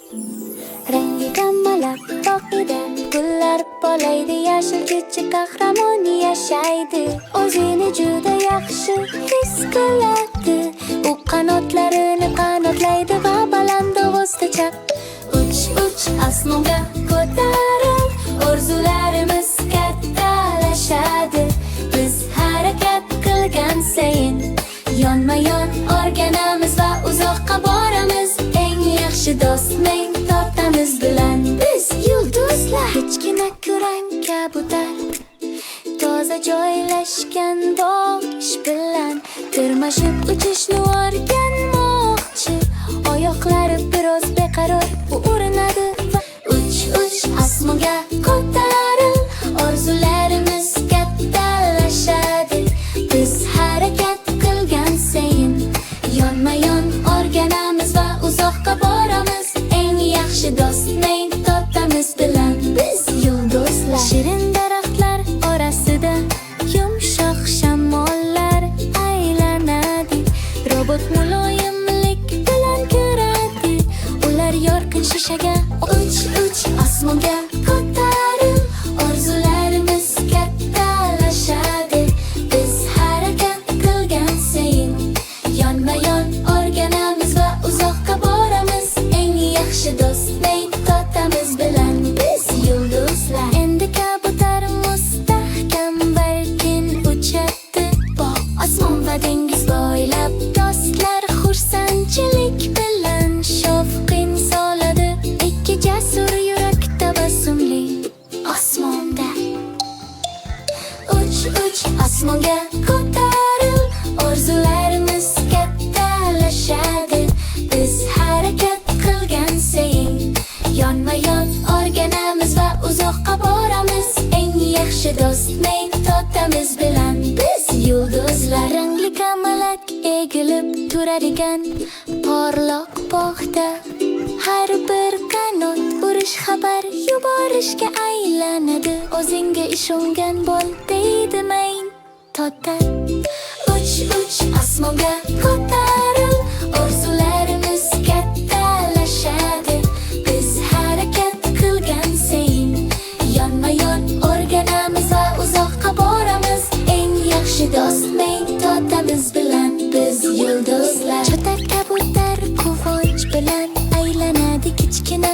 Rangi kamalak boqida gullar polaydi, yashil kecha qahramoni yashaydi. O'zini juda yaxshi his qiladi, u qanotlarini qanotlaydi va baland ovozda chaq. Uch osmonga ko'taril, orzularimiz kattalashadi. Biz harakat qilgan sayin yonma-yon o'rganamiz va uzoqqa boramiz. Eng yaxshi do'st ming tortamiz bilan biz yulduzlar. Kichkina kurang kabutar toza joylashgan bog'ish bilan tirmashib uchishni o'rganmoqchi. Oyoqlari biroz beqaror, u urinadi va uch osmonga ko'taril, orzularimiz kattalashadi. Biz harakat qilgan sayin yonma-yon o'rganamiz va uzoqqa boramiz. Eng yaxshi do'st ming tortamiz bilan biz yulduzlar. Shirin daraxtlar orasida yumshoq shamollar aylanadi. Robot muloyimlik bilan kiradi. Ular yorqin shishaga uch osmonga ko'taril, orzularimiz kattalashadi. Biz harakat qilgan sayin yonma-yon o'rganamiz va uzoqqa boramiz. Eng yaxshi do'st ming tortamiz bilan biz yulduzlar. Endi kabutar mustahkam balkin uchadi, bog' osmon va dengiz bo'ylab. Do'stlar xursandchilik bilan shovqin soladi. Ikki jasur yurak tabassumli osmonda. Uch osmonga ko'taril, orzularimiz kattalashadi. Biz harakat qilgan sayin yonma-yon o'rganamiz va uzoqqa boramiz. Eng yaxshi do'st ming tortamiz bilan biz yulduzlar. Rangli kamalak egilib turadigan porloq bog'da har bir qanot urish xabar yuborishga aylanadi. O'zingga ishongan bo'l deydi mayn totar. Uch osmonga ko'taril, orzularimiz kattalashadi. Biz harakat qilgan sayin yonma-yon o'rganamiz va uzoqqa boramiz. Eng yaxshi do'st ming tortamiz bilan biz yulduzlar. Cho'tak kabutar quvonch bilan aylanadi kichkina